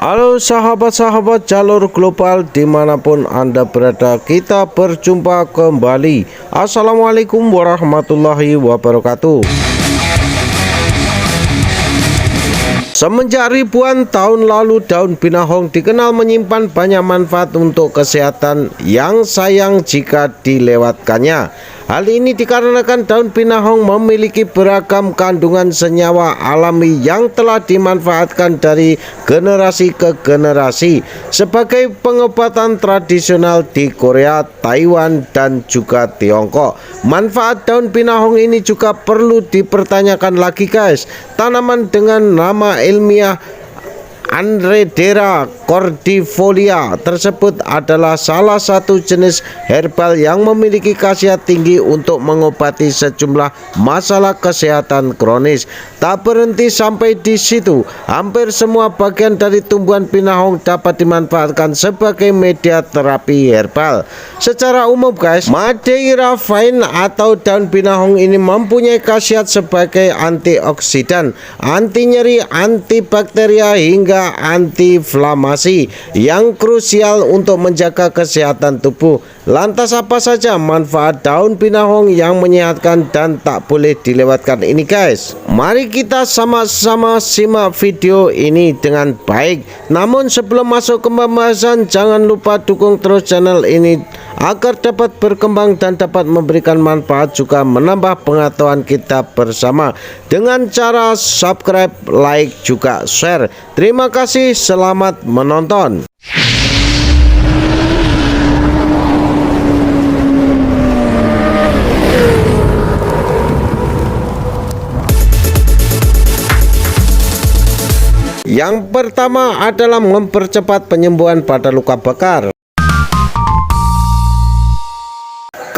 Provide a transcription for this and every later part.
Halo sahabat-sahabat jalur global dimanapun Anda berada, kita berjumpa kembali. Assalamualaikum warahmatullahi wabarakatuh. Semenjak ribuan tahun lalu, daun pinahong dikenal menyimpan banyak manfaat untuk kesehatan yang sayang jika dilewatkannya. Hal ini dikarenakan daun pinahong memiliki beragam kandungan senyawa alami yang telah dimanfaatkan dari generasi ke generasi sebagai pengobatan tradisional di Korea, Taiwan, dan juga Tiongkok. Manfaat daun pinahong ini juga perlu dipertanyakan lagi, guys. Tanaman dengan nama ilmiah Andredera cordifolia tersebut adalah salah satu jenis herbal yang memiliki khasiat tinggi untuk mengobati sejumlah masalah kesehatan kronis. Tak berhenti sampai di situ, hampir semua bagian dari tumbuhan pinahong dapat dimanfaatkan sebagai media terapi herbal. Secara umum, guys, Madeira vine atau daun pinahong ini mempunyai khasiat sebagai antioksidan, anti nyeri, antibakteria hingga antiinflamasi yang krusial untuk menjaga kesehatan tubuh. Lantas apa saja manfaat daun pinahong yang menyehatkan dan tak boleh dilewatkan ini, guys? Mari kita sama-sama simak video ini dengan baik. Namun sebelum masuk ke pembahasan, jangan lupa dukung terus channel ini agar dapat berkembang dan dapat memberikan manfaat, juga menambah pengetahuan kita bersama dengan cara subscribe, like, juga share. Terima kasih, selamat menonton. Yang pertama adalah mempercepat penyembuhan pada luka bakar.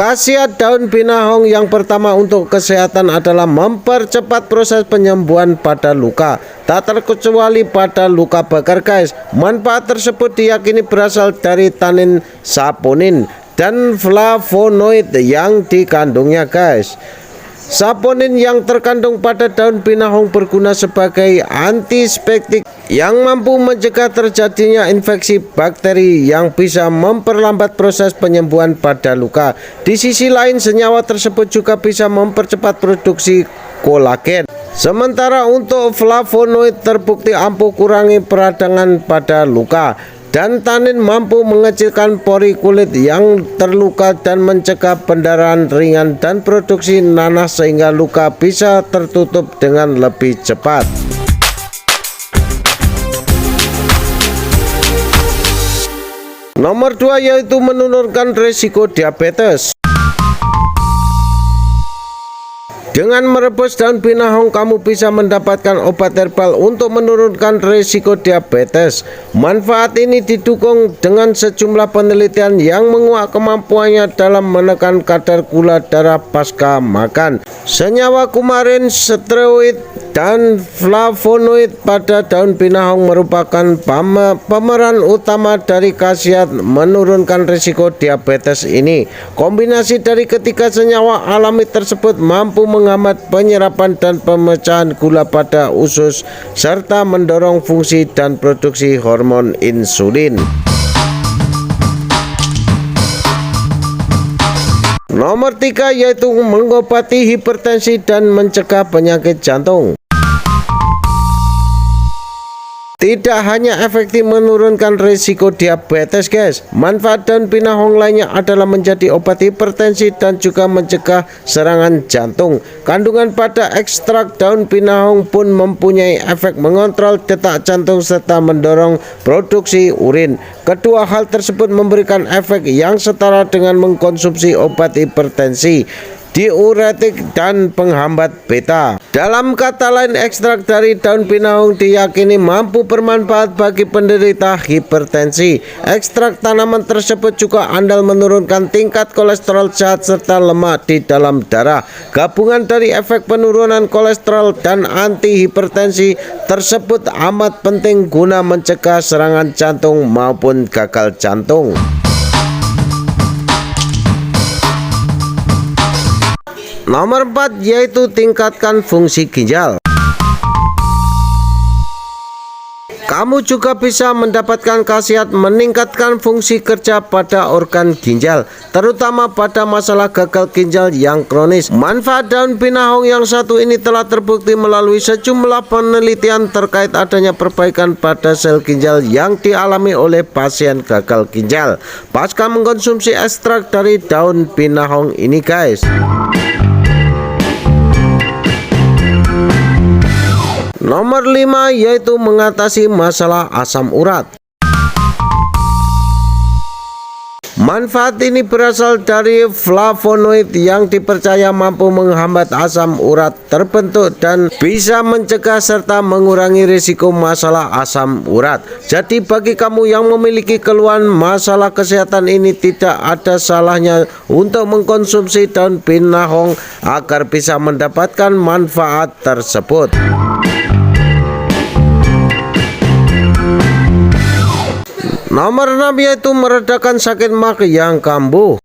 Khasiat daun pinahong yang pertama untuk kesehatan adalah mempercepat proses penyembuhan pada luka, tak terkecuali pada luka bakar, guys. Manfaat tersebut diyakini berasal dari tanin saponin dan flavonoid yang dikandungnya, guys. Saponin yang terkandung pada daun pinahong berguna sebagai antiseptik yang mampu mencegah terjadinya infeksi bakteri yang bisa memperlambat proses penyembuhan pada luka. Di sisi lain, senyawa tersebut juga bisa mempercepat produksi kolagen. Sementara untuk flavonoid terbukti ampuh kurangi peradangan pada luka, dan tanin mampu mengecilkan pori kulit yang terluka dan mencegah pendarahan ringan dan produksi nanah sehingga luka bisa tertutup dengan lebih cepat. Nomor 2 yaitu menurunkan risiko diabetes. Dengan merebus daun pinahong, kamu bisa mendapatkan obat herbal untuk menurunkan risiko diabetes. Manfaat ini didukung dengan sejumlah penelitian yang menguak kemampuannya dalam menekan kadar gula darah pasca makan. Senyawa kumarin, steroid, dan flavonoid pada daun pinahong merupakan pemeran utama dari khasiat menurunkan risiko diabetes ini. Kombinasi dari ketiga senyawa alami tersebut mampu menghambat penyerapan dan pemecahan gula pada usus serta mendorong fungsi dan produksi hormon insulin. Nomor 3 yaitu mengobati hipertensi dan mencegah penyakit jantung. Tidak hanya efektif menurunkan risiko diabetes, guys, manfaat daun pinahong lainnya adalah menjadi obat hipertensi dan juga mencegah serangan jantung. Kandungan pada ekstrak daun pinahong pun mempunyai efek mengontrol detak jantung serta mendorong produksi urin. Kedua hal tersebut memberikan efek yang setara dengan mengkonsumsi obat hipertensi, diuretik, dan penghambat beta. Dalam kata lain, ekstrak dari daun pinahong diyakini mampu bermanfaat bagi penderita hipertensi. Ekstrak tanaman tersebut juga andal menurunkan tingkat kolesterol jahat serta lemak di dalam darah. Gabungan dari efek penurunan kolesterol dan anti hipertensi tersebut amat penting guna mencegah serangan jantung maupun gagal jantung. Nomor 4 yaitu tingkatkan fungsi ginjal. Kamu juga bisa mendapatkan khasiat meningkatkan fungsi kerja pada organ ginjal, terutama pada masalah gagal ginjal yang kronis. Manfaat daun pinahong yang satu ini telah terbukti melalui sejumlah penelitian terkait adanya perbaikan pada sel ginjal yang dialami oleh pasien gagal ginjal pasca mengkonsumsi ekstrak dari daun pinahong ini, guys. Nomor 5 yaitu mengatasi masalah asam urat. Manfaat ini berasal dari flavonoid yang dipercaya mampu menghambat asam urat terbentuk dan bisa mencegah serta mengurangi risiko masalah asam urat. Jadi bagi kamu yang memiliki keluhan masalah kesehatan ini, tidak ada salahnya untuk mengkonsumsi daun pinahong agar bisa mendapatkan manfaat tersebut. Nomor 6 yaitu meredakan sakit mah yang kambuh.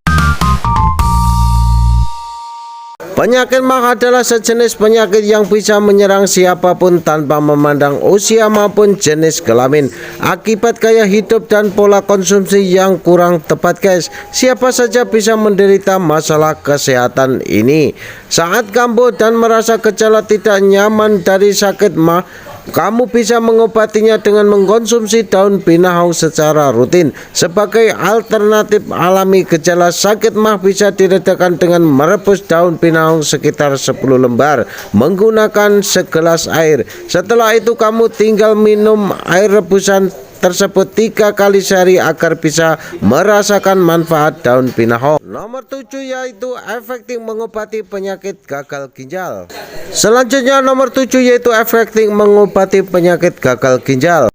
Penyakit mah adalah sejenis penyakit yang bisa menyerang siapapun tanpa memandang usia maupun jenis kelamin. Akibat gaya hidup dan pola konsumsi yang kurang tepat, guys, siapa saja bisa menderita masalah kesehatan ini. Saat kambuh dan merasa gejala tidak nyaman dari sakit mah, kamu bisa mengobatinya dengan mengkonsumsi daun pinahong secara rutin. Sebagai alternatif alami gejala sakit mah bisa diredakan dengan merebus daun pinahong sekitar 10 lembar menggunakan segelas air. Setelah itu kamu tinggal minum air rebusan tersebut 3 kali sehari agar bisa merasakan manfaat daun pinahong. Nomor 7 yaitu efektif mengobati penyakit gagal ginjal. Selanjutnya nomor 7 yaitu efektif mengobati penyakit gagal ginjal.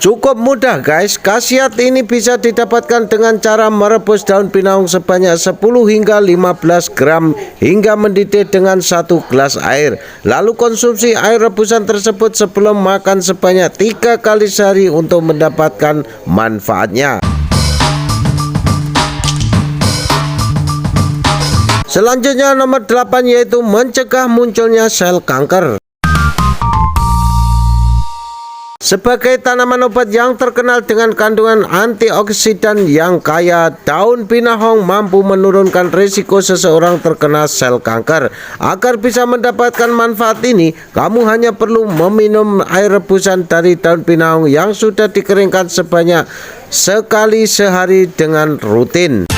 Cukup mudah, guys. Khasiat ini bisa didapatkan dengan cara merebus daun pinahong sebanyak 10 hingga 15 gram hingga mendidih dengan 1 gelas air. Lalu konsumsi air rebusan tersebut sebelum makan sebanyak 3 kali sehari untuk mendapatkan manfaatnya. Selanjutnya nomor 8 yaitu mencegah munculnya sel kanker. Sebagai tanaman obat yang terkenal dengan kandungan antioksidan yang kaya, daun pinahong mampu menurunkan risiko seseorang terkena sel kanker. Agar bisa mendapatkan manfaat ini, kamu hanya perlu meminum air rebusan dari daun pinahong yang sudah dikeringkan sebanyak sekali sehari dengan rutin.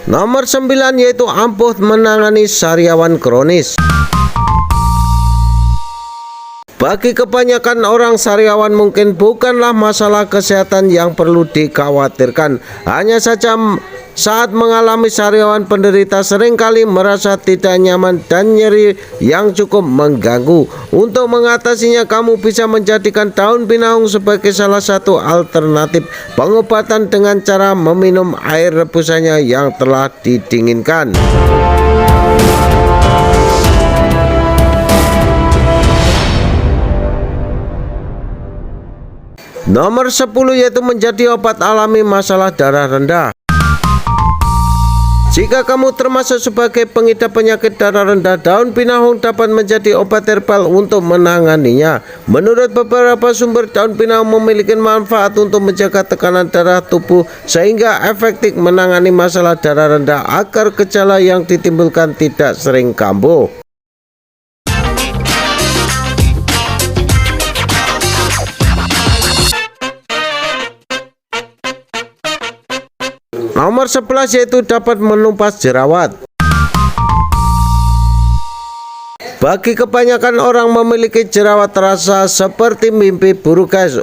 Nomor 9 yaitu ampuh menangani sariawan kronis. Bagi kebanyakan orang, sariawan mungkin bukanlah masalah kesehatan yang perlu dikhawatirkan. Hanya saja saat mengalami sariawan, penderita seringkali merasa tidak nyaman dan nyeri yang cukup mengganggu. Untuk mengatasinya, kamu bisa menjadikan daun pinahong sebagai salah satu alternatif pengobatan dengan cara meminum air rebusannya yang telah didinginkan. Nomor 10 yaitu menjadi obat alami masalah darah rendah. Jika kamu termasuk sebagai pengidap penyakit darah rendah, daun pinahong dapat menjadi obat herbal untuk menanganinya. Menurut beberapa sumber, daun pinahong memiliki manfaat untuk menjaga tekanan darah tubuh sehingga efektif menangani masalah darah rendah agar gejala yang ditimbulkan tidak sering kambuh. Nomor 11 yaitu dapat menumpas jerawat. Bagi kebanyakan orang, memiliki jerawat terasa seperti mimpi buruk, guys.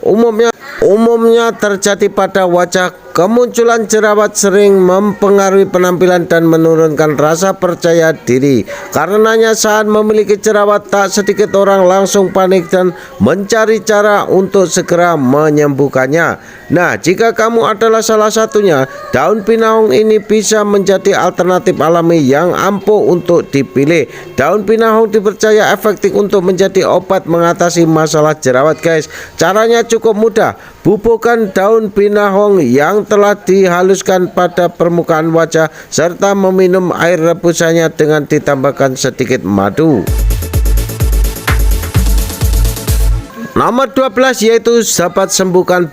Umumnya terjadi pada wajah. Kemunculan jerawat sering mempengaruhi penampilan dan menurunkan rasa percaya diri. Karenanya saat memiliki jerawat, tak sedikit orang langsung panik dan mencari cara untuk segera menyembuhkannya. Nah, jika kamu adalah salah satunya, daun pinahong ini bisa menjadi alternatif alami yang ampuh untuk dipilih. Daun pinahong dipercaya efektif untuk menjadi obat mengatasi masalah jerawat, guys. Caranya cukup mudah. pupukan daun pinahong yang telah dihaluskan pada permukaan wajah serta meminum air rebusannya dengan ditambahkan sedikit madu. Nomor 12 yaitu dapat sembuhkan.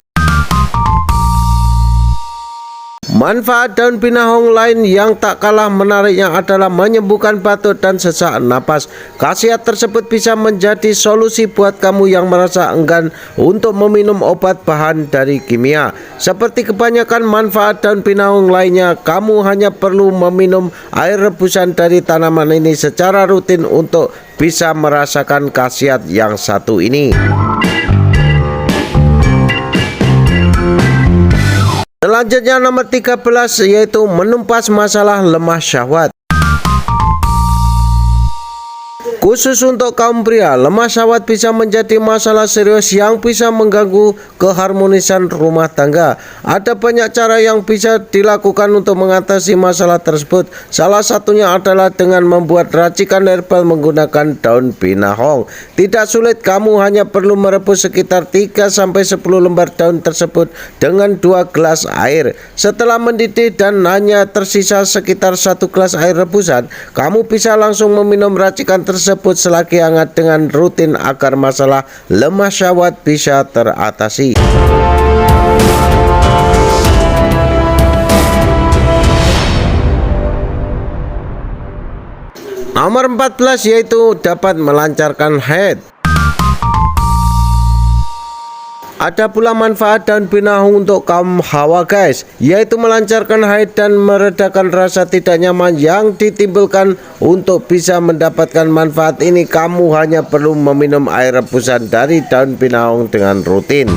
Manfaat daun pinahong lain yang tak kalah menariknya adalah menyembuhkan batuk dan sesak napas. Khasiat tersebut bisa menjadi solusi buat kamu yang merasa enggan untuk meminum obat bahan dari kimia. Seperti kebanyakan manfaat daun pinahong lainnya, kamu hanya perlu meminum air rebusan dari tanaman ini secara rutin untuk bisa merasakan khasiat yang satu ini. Selanjutnya nomor 13 yaitu menumpas masalah lemah syahwat. Khusus untuk kaum pria, lemah syahwat bisa menjadi masalah serius yang bisa mengganggu keharmonisan rumah tangga. Ada banyak cara yang bisa dilakukan untuk mengatasi masalah tersebut. Salah satunya adalah dengan membuat racikan herbal menggunakan daun pinahong. Tidak sulit, kamu hanya perlu merebus sekitar 3-10 lembar daun tersebut dengan 2 gelas air. Setelah mendidih dan hanya tersisa sekitar 1 gelas air rebusan, kamu bisa langsung meminum racikan tersebut selagi hangat dengan rutin agar masalah lemah syahwat bisa teratasi. Nomor 14 yaitu dapat melancarkan haid. Ada pula manfaat daun pinahong untuk kaum hawa guys, yaitu melancarkan haid dan meredakan rasa tidak nyaman yang ditimbulkan. Untuk bisa mendapatkan manfaat ini, kamu hanya perlu meminum air rebusan dari daun pinahong dengan rutin.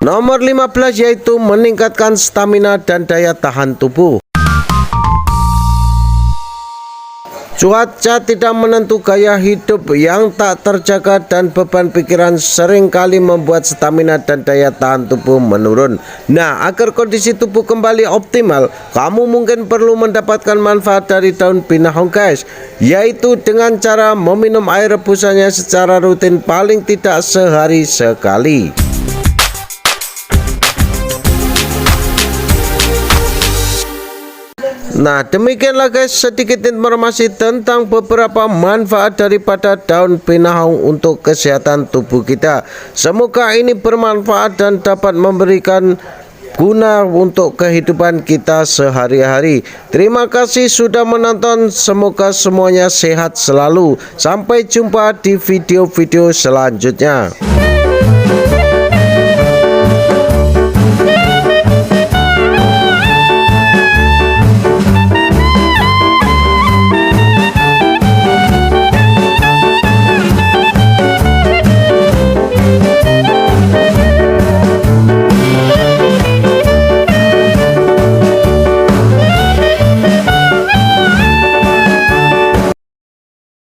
Nomor 15 yaitu meningkatkan stamina dan daya tahan tubuh. Cuaca tidak menentu, gaya hidup yang tak terjaga, dan beban pikiran seringkali membuat stamina dan daya tahan tubuh menurun. Nah, agar kondisi tubuh kembali optimal, kamu mungkin perlu mendapatkan manfaat dari daun pinahong guys, yaitu dengan cara meminum air rebusannya secara rutin paling tidak sehari sekali. Nah, demikianlah guys sedikit informasi tentang beberapa manfaat daripada daun pinahong untuk kesehatan tubuh kita. Semoga ini bermanfaat dan dapat memberikan guna untuk kehidupan kita sehari-hari. Terima kasih sudah menonton, semoga semuanya sehat selalu. Sampai jumpa di video-video selanjutnya.